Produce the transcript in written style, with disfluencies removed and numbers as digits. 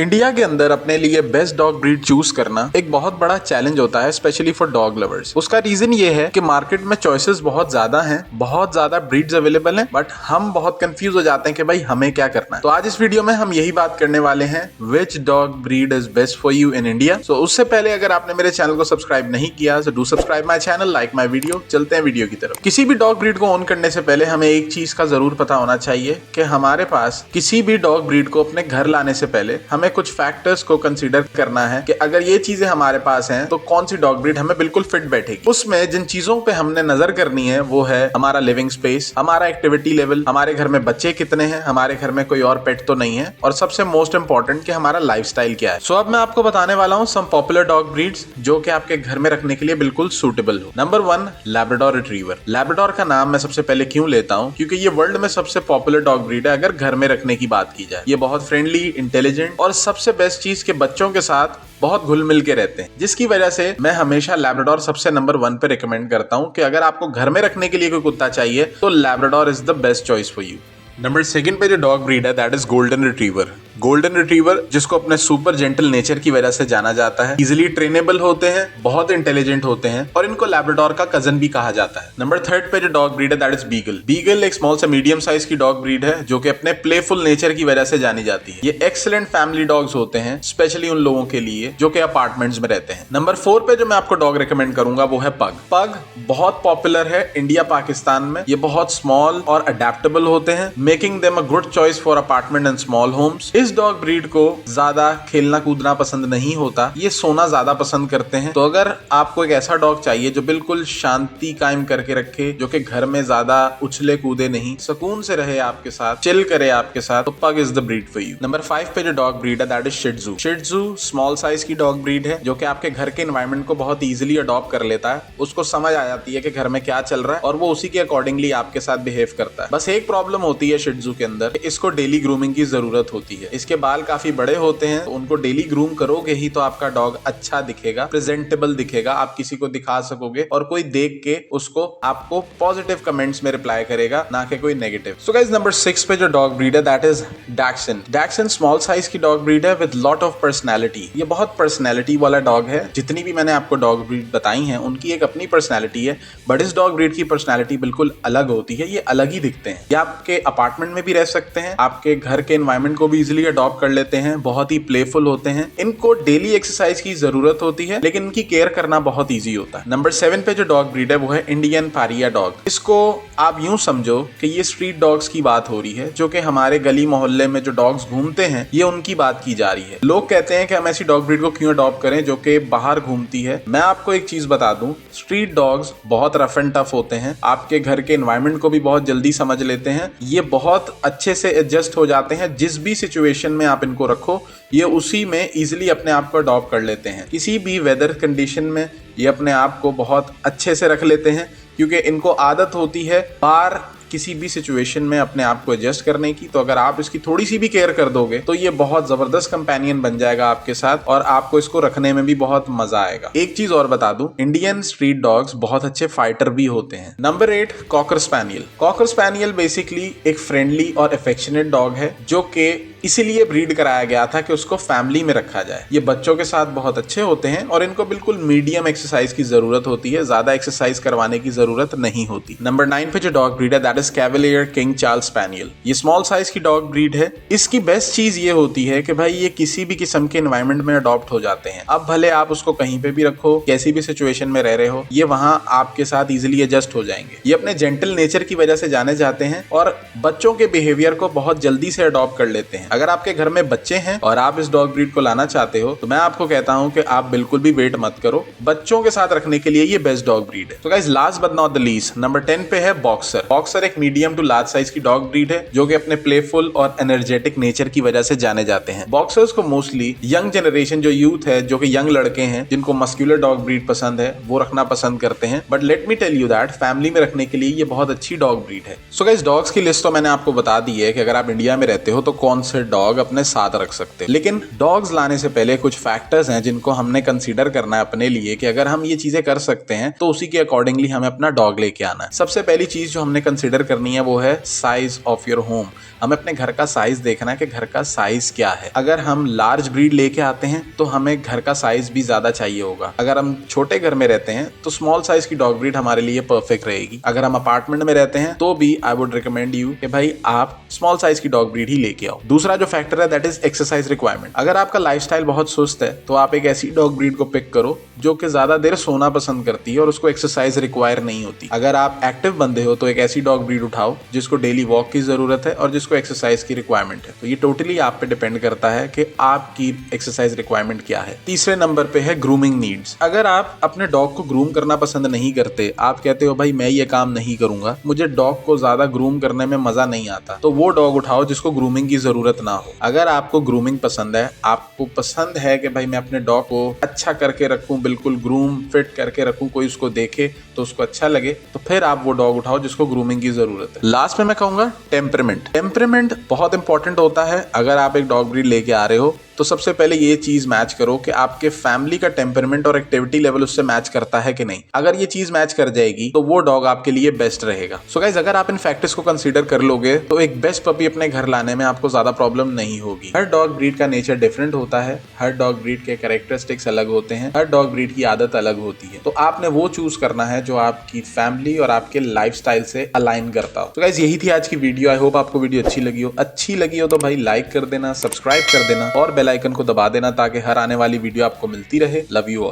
India के अंदर अपने लिए बेस्ट डॉग ब्रीड चूज करना एक बहुत बड़ा चैलेंज होता है, स्पेशली फॉर डॉग लवर्स। उसका रीजन ये है कि मार्केट में चॉइसेस बहुत ज्यादा हैं, बहुत ज्यादा ब्रीड्स अवेलेबल हैं, बट हम बहुत कंफ्यूज हो जाते हैं कि भाई हमें क्या करना है। तो आज इस वीडियो में हम यही बात करने वाले हैं, which dog breed is best for you in India. So उससे पहले अगर आपने मेरे चैनल को सब्सक्राइब नहीं किया तो do subscribe my channel, like my video. चलते हैं वीडियो की तरफ। किसी भी डॉग ब्रीड को ओन करने से पहले हमें एक चीज का जरूर पता होना चाहिए कि हमारे पास किसी भी डॉग ब्रीड को अपने घर लाने से पहले हमें कुछ फैक्टर्स को कंसीडर करना है कि अगर ये चीजें हमारे पास हैं तो कौन सी डॉग ब्रीड हमें बिल्कुल फिट बैठेगी। उसमें जिन चीजों पे हमने नजर करनी है वो है हमारा लिविंग स्पेस, हमारा एक्टिविटी लेवल, हमारे घर में बच्चे कितने हैं, हमारे घर में कोई और पेट तो नहीं है, और सबसे मोस्ट इंपॉर्टेंट कि हमारा लाइफस्टाइल क्या है। सो अब मैं आपको बताने वाला हूँ सम पॉपुलर डॉग ब्रीड्स जो कि आपके घर में रखने के लिए बिल्कुल सूटेबल हो। Number 1, Labrador retriever. लैब्राडोर का नाम मैं सबसे पहले क्यों लेता हूँ, क्योंकि ये वर्ल्ड में सबसे पॉपुलर डॉग ब्रीड है अगर घर में रखने की बात की जाए। ये बहुत फ्रेंडली, इंटेलिजेंट और सबसे बेस्ट चीज के बच्चों के साथ बहुत घुल मिल के रहते हैं, जिसकी वजह से मैं हमेशा लैब्राडोर सबसे नंबर 1 पे रिकमेंड करता हूं कि अगर आपको घर में रखने के लिए कोई कुत्ता चाहिए तो Labrador is the best choice for you. Number 2 पे जो डॉग ब्रीड है that is golden retriever. Golden retriever जिसको अपने सुपर जेंटल नेचर की वजह से जाना जाता है, इजिली ट्रेनेबल होते हैं, बहुत इंटेलिजेंट होते हैं और इनको लैब्राडोर का कजन भी कहा जाता है। नंबर 3 पे जो डॉग ब्रीड है दैट इज बीगल। बीगल एक स्मॉल से मीडियम साइज की डॉग ब्रीड है जो कि अपने प्लेफुल नेचर की वजह से जानी जाती है। ये एक्सीलेंट फैमिली डॉग्स होते हैं, स्पेशली उन लोगों के लिए जो कि अपार्टमेंट्स में रहते हैं। नंबर 4 पे जो मैं आपको डॉग रिकमेंड करूंगा वो है पग। पग बहुत पॉपुलर है इंडिया पाकिस्तान में। ये बहुत स्मॉल और अडेप्टेबल होते हैं, making them a good choice for apartment and small homes. इस डॉग ब्रीड को ज्यादा खेलना कूदना पसंद नहीं होता, ये सोना ज्यादा पसंद करते हैं। तो अगर आपको एक ऐसा डॉग चाहिए जो बिल्कुल शांति कायम करके रखे, जो कि घर में ज्यादा उछले कूदे नहीं, सुकून से रहे आपके साथ, चिल करे आपके साथ, तो pug is the breed for you. Number 5 पे जो डॉग ब्रीड है that is shih tzu. Shih tzu small size की डॉग ब्रीड है जो कि आपके घर के एनवायरनमेंट को बहुत इजीली अडॉप्ट कर लेता है। उसको समझ आ जाती है कि घर में क्या चल रहा है और वो उसी के अकॉर्डिंगली आपके साथ बिहेव करता है। बस एक प्रॉब्लम होती है शिह त्ज़ू के अंदर, इसको डेली ग्रूमिंग की जरूरत होती है। इसके बाल काफी बड़े होते हैं, तो उनको डेली ग्रूम करोगे ही तो आपका डॉग अच्छा दिखेगा, प्रेजेंटेबल दिखेगा, आप किसी को दिखा सकोगे और कोई देख के उसको आपको पॉजिटिव कमेंट्स में रिप्लाई करेगा, ना कि कोई नेगेटिव। सो गाइस नंबर 6 पे जो डॉग ब्रीड है दैट इज डैक्सन। डैक्सन स्मॉल साइज की डॉग ब्रीड है विद लॉट ऑफ पर्सनैलिटी। ये बहुत पर्सनैलिटी वाला डॉग है। जितनी भी मैंने आपको डॉग ब्रीड बताई हैं उनकी एक अपनी पर्सनैलिटी है, बट इस डॉग ब्रीड की पर्सनैलिटी बिल्कुल अलग होती है। ये अलग ही दिखते हैं। ये आपके अपार्टमेंट में भी रह सकते हैं, आपके घर के एनवायरनमेंट को भी इजिली अडॉप्ट कर लेते हैं, बहुत ही प्लेफुल होते हैं। इनको डेली एक्सरसाइज की जरूरत होती है लेकिन इनकी केयर करना बहुत इजी होता है। नंबर 7 पे जो डॉग ब्रीड है वो है इंडियन पारिया डॉग। इसको आप यूं समझो कि ये स्ट्रीट डॉग्स की बात हो रही है, जो कि हमारे गली मोहल्ले में जो डॉग्स घूमते हैं ये उनकी बात की जा रही है। लोग कहते हैं कि हम ऐसी डॉग ब्रीड को क्यों अडॉप्ट करें जो कि बाहर घूमती है। मैं आपको एक चीज बता दूं, स्ट्रीट डॉग्स बहुत रफ एंड टफ होते हैं, आपके घर के एनवायरनमेंट को भी बहुत जल्दी समझ लेते हैं। ये बहुत अच्छे से एडजस्ट हो जाते हैं, जिस भी सिचुएशन में आप इनको रखो ये उसी में इजिली अपने आप को अडॉप्ट कर लेते हैं। किसी भी वेदर कंडीशन में ये अपने आप को बहुत अच्छे से रख लेते हैं, क्योंकि इनको आदत होती है बाहर किसी भी सिचुएशन में अपने आप को एडजस्ट करने की। तो अगर आप इसकी थोड़ी सी भी केयर कर दोगे तो ये बहुत जबरदस्त कंपेनियन बन जाएगा आपके साथ और आपको इसको रखने में भी बहुत मजा आएगा। एक चीज और बता दूं, इंडियन स्ट्रीट डॉग्स बहुत अच्छे फाइटर भी होते हैं। Number 8 cocker spaniel. Cocker spaniel basically एक फ्रेंडली और अफेक्शनेट डॉग है जो कि इसीलिए ब्रीड कराया गया था कि उसको फैमिली में रखा जाए। ये बच्चों के साथ बहुत अच्छे होते हैं और इनको बिल्कुल मीडियम एक्सरसाइज की जरूरत होती है, ज्यादा एक्सरसाइज करवाने की जरूरत नहीं होती। नंबर 9 पे जो डॉग ब्रीड है that is Cavalier king Charles spaniel. ये स्मॉल साइज की डॉग ब्रीड है। इसकी बेस्ट चीज ये होती है कि भाई ये किसी भी किस्म के एनवायरनमेंट में अडॉप्ट हो जाते हैं। अब भले आप उसको कहीं पे भी रखो, कैसी भी सिचुएशन में रह रहे हो, ये वहां आपके साथ इजिली एडजस्ट हो जाएंगे। ये अपने जेंटल नेचर की वजह से जाने जाते हैं और बच्चों के बिहेवियर को बहुत जल्दी से अडॉप्ट कर लेते हैं। अगर आपके घर में बच्चे हैं और आप इस डॉग ब्रीड को लाना चाहते हो तो मैं आपको कहता हूं कि आप बिल्कुल भी वेट मत करो, बच्चों के साथ रखने के लिए ये बेस्ट डॉग ब्रीड है। तो guys last but not the least number 10 पे है बॉक्सर। बॉक्सर एक मीडियम टू लार्ज साइज की डॉग ब्रीड है जो कि अपने प्लेफुल और एनर्जेटिक नेचर की वजह से जाने जाते हैं। बॉक्सर्स को मोस्टली यंग जनरेशन जो यूथ है, जो कि यंग लड़के हैं जिनको मस्कुलर डॉग ब्रीड पसंद है, वो रखना पसंद करते हैं। But let me tell you that family में रखने के लिए ये बहुत अच्छी डॉग ब्रीड है। सो गाइस डॉग्स की लिस्ट तो मैंने आपको बता दी है कि अगर आप इंडिया में रहते हो तो कौन से फिर डॉग अपने साथ रख सकते हो। लेकिन डॉग्स लाने से पहले कुछ फैक्टर्स हैं जिनको हमने कंसीडर करना है अपने लिए कि अगर हम ये चीजें कर सकते हैं तो उसी के अकॉर्डिंगली हमें अपना डॉग लेके आना है। सबसे पहली चीज जो हमने कंसीडर करनी है वो है साइज ऑफ योर होम। हमें अपने घर का साइज देखना है कि घर का साइज क्या है। अगर हम लार्ज ब्रीड लेके आते हैं तो हमें घर का साइज भी ज्यादा चाहिए होगा। अगर हम छोटे घर में रहते हैं तो स्मॉल साइज की डॉग ब्रीड हमारे लिए परफेक्ट रहेगी। अगर हम अपार्टमेंट में रहते हैं तो भी आई वुड रिकमेंड यू कि भाई आप स्मॉल साइज की डॉग ब्रीड ही लेके आओ। दूसरा जो फैक्टर है दैट इज एक्सरसाइज रिक्वायरमेंट। अगर आपका लाइफस्टाइल बहुत सुस्त है तो आप एक ऐसी डॉग ब्रीड को पिक करो जो कि ज्यादा देर सोना पसंद करती है और उसको एक्सरसाइज रिक्वायर नहीं होती। अगर आप एक्टिव बंदे हो तो एक ऐसी डॉग ब्रीड उठाओ जिसको डेली वॉक की जरूरत है और जिसको एक्सरसाइज की रिक्वायरमेंट है। तो ये टोटली आप पे डिपेंड करता है कि आपकी एक्सरसाइज रिक्वायरमेंट क्या है। तीसरे नंबर पे है ग्रूमिंग नीड्स। अगर आप अपने डॉग को ग्रूम करना पसंद नहीं करते, आप कहते हो भाई मैं ये काम नहीं करूंगा, मुझे डॉग को ज्यादा ग्रूम करने में मजा नहीं आता, तो वो डॉग उठाओ जिसको ग्रूमिंग की जरूरत ना हो। अगर आपको ग्रूमिंग पसंद है, आपको पसंद है कि भाई मैं अपने डॉग को अच्छा करके रखूं, बिल्कुल ग्रूम फिट करके रखूं, कोई उसको देखे तो उसको अच्छा लगे, तो फिर आप वो डॉग उठाओ जिसको ग्रूमिंग की जरूरत है। लास्ट में मैं कहूंगा टेम्परामेंट बहुत इंपॉर्टेंट होता है। अगर आप एक डॉग ब्रीड लेके आ रहे हो तो सबसे पहले ये चीज मैच करो कि आपके फैमिली का टेम्परामेंट और एक्टिविटी लेवल उससे मैच करता है कि नहीं। अगर ये चीज मैच कर जाएगी तो वो डॉग आपके लिए बेस्ट रहेगा। सो गाइस, अगर आप इन फैक्टर्स को कंसीडर कर लोगे तो एक बेस्ट पपी अपने घर लाने में आपको ज्यादा प्रॉब्लम नहीं होगी। हर डॉग ब्रीड का नेचर डिफरेंट होता है, हर डॉग ब्रीड के कैरेक्टरिस्टिक्स अलग होते हैं, हर डॉग ब्रीड की आदत अलग होती है। तो आपने वो चूज करना है जो आपकी फैमिली और आपके लाइफस्टाइल से अलाइन करता हो। तो गाइस, यही थी आज की वीडियो। आई होप आपको वीडियो अच्छी लगी हो तो भाई लाइक कर देना, सब्सक्राइब कर देना और बेल आइकन को दबा देना ताकि हर आने वाली वीडियो आपको मिलती रहे। Love you all.